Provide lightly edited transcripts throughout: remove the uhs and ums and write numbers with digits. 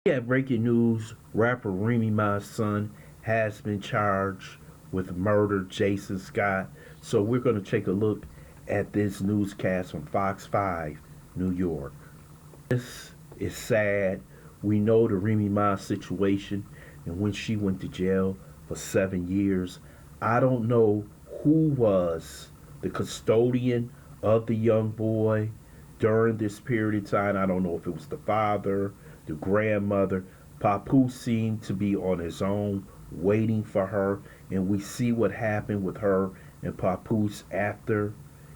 Yeah, breaking news. Rapper Remy Ma's son has been charged with murder, Jayson Scott. So we're going to take a look at this newscast from Fox 5, New York. This is sad. We know the Remy Ma situation and when she went to jail for 7 years. I don't know who was the custodian of the young boy during this period of time. I don't know if it was the father, the grandmother. Papu seemed to be on his own, waiting for her, and we see what happened with her and Papoose after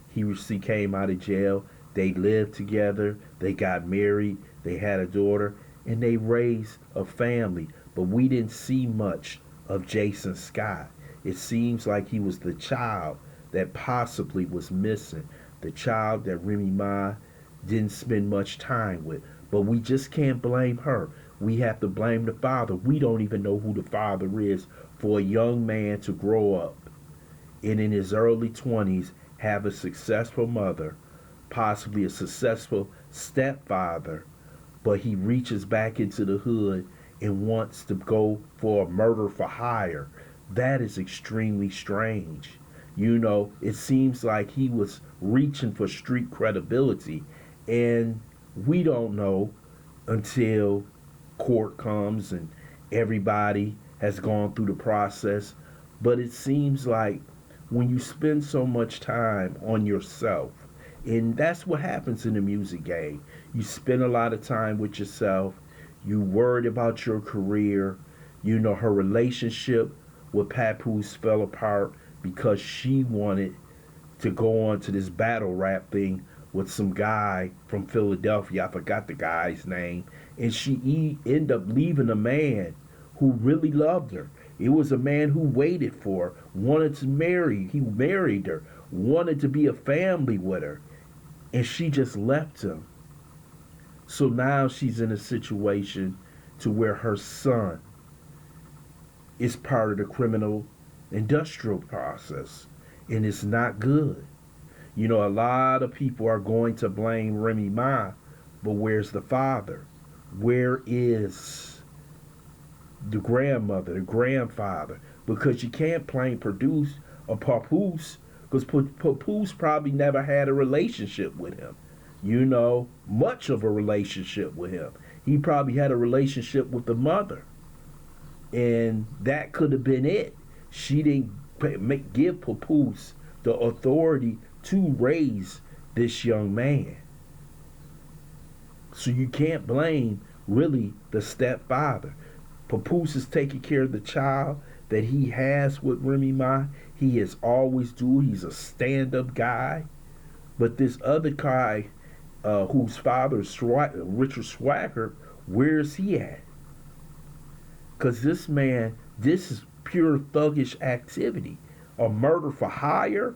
he came out of jail. They lived together, they got married, they had a daughter, and they raised a family. But we didn't see much of Jayson Scott. It seems like he was the child that possibly was missing, the child that Remy Ma didn't spend much time with. But we just can't blame her. We have to blame the father. We don't even know who the father is for a young man to grow up and in his early 20s have a successful mother, possibly a successful stepfather, but he reaches back into the hood and wants to go for a murder for hire. That is extremely strange. It seems like he was reaching for street credibility, and we don't know until court comes and everybody has gone through the process. But it seems like when you spend so much time on yourself, and that's what happens in the music game, you spend a lot of time with yourself, you worried about your career. Her relationship with Papoose fell apart because she wanted to go on to this battle rap thing with some guy from Philadelphia. I forgot the guy's name. And she ended up leaving a man who really loved her. It was a man who waited for her, wanted to marry. He married her, wanted to be a family with her. And she just left him. So now she's in a situation to where her son is part of the criminal industrial process. And it's not good. A lot of people are going to blame Remy Ma, but where's the father? Where is the grandmother, the grandfather? Because you can't blame Produce or Papoose, because Papoose probably never had a relationship with him. Much of a relationship with him. He probably had a relationship with the mother. And that could have been it. She didn't give Papoose the authority to raise this young man. So you can't blame really the stepfather. Papoose is taking care of the child that he has with Remy Ma. He has always do. He's a stand-up guy. But this other guy, whose father is Richard Swagger, where is he at? Because this is pure thuggish activity. A murder for hire.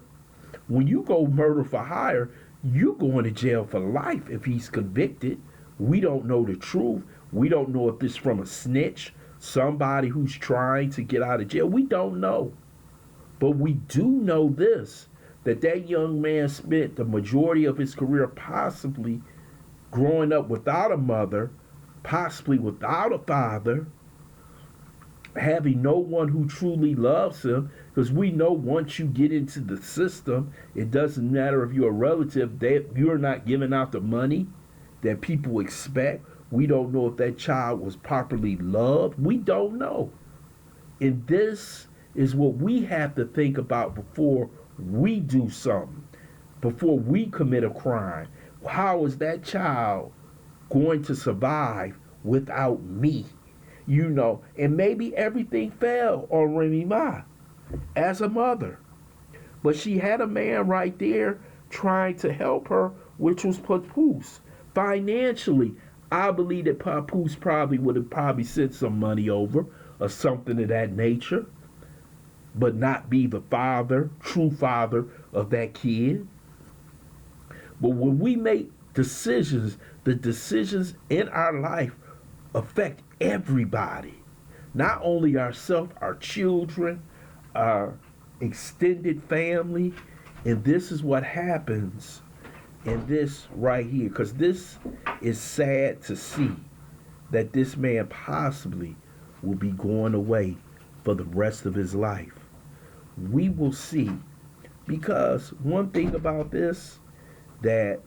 When you go murder for hire, you're going to jail for life if he's convicted. We don't know the truth. We don't know if this is from a snitch, somebody who's trying to get out of jail. We don't know. But we do know this, that young man spent the majority of his career possibly growing up without a mother, possibly without a father, having no one who truly loves him, because we know once you get into the system, it doesn't matter if you're a relative, you're not giving out the money that people expect. We don't know if that child was properly loved. We don't know. And this is what we have to think about before we do something, before we commit a crime. How is that child going to survive without me? And maybe everything fell on Remy Ma as a mother. But she had a man right there trying to help her, which was Papoose. Financially, I believe that Papoose would have sent some money over or something of that nature, but not be the true father of that kid. But when we make decisions, the decisions in our life affect everybody. Not only ourselves, our children, our extended family. And this is what happens in this right here, because this is sad to see. that this man possibly will be going away for the rest of his life. We will see. Because one thing about this that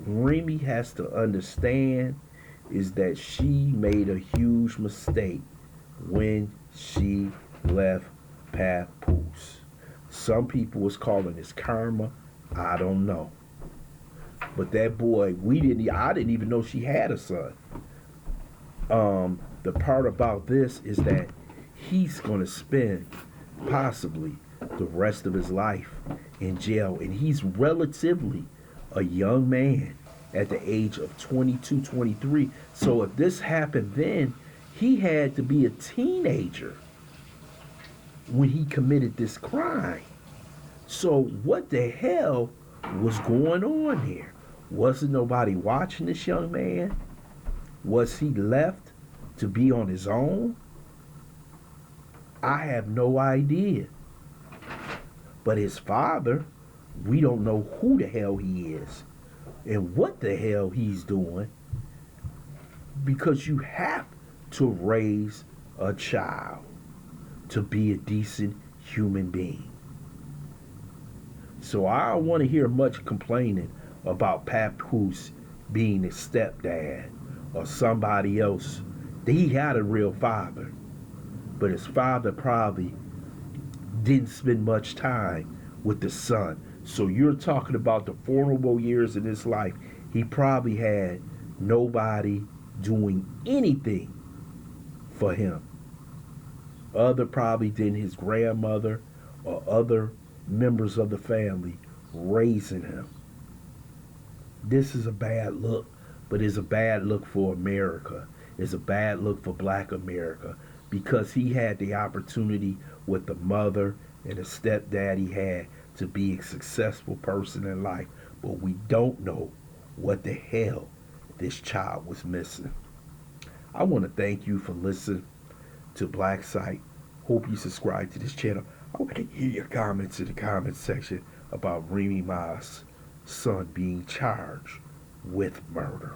Remy has to understand is that she made a huge mistake when she left Papoose. Some people was calling this karma. I don't know. But that boy, I didn't even know she had a son. The part about this is that he's gonna spend possibly the rest of his life in jail, and he's relatively a young man at the age of 22, 23. So if this happened then, he had to be a teenager when he committed this crime. So what the hell was going on here? Wasn't nobody watching this young man? Was he left to be on his own? I have no idea. But his father, we don't know who the hell he is and what the hell he's doing, because you have to raise a child to be a decent human being. So I don't want to hear much complaining about Papoose being his stepdad or somebody else. He had a real father, but his father probably didn't spend much time with the son. So you're talking about the vulnerable years in his life. He probably had nobody doing anything for him, other probably than his grandmother or other members of the family raising him. This is a bad look, but it's a bad look for America. It's a bad look for Black America, because he had the opportunity with the mother and the stepdad he had to be a successful person in life, but we don't know what the hell this child was missing. I want to thank you for listening to Black Site. Hope you subscribe to this channel. I want to hear your comments in the comment section about Remy Ma's son being charged with murder.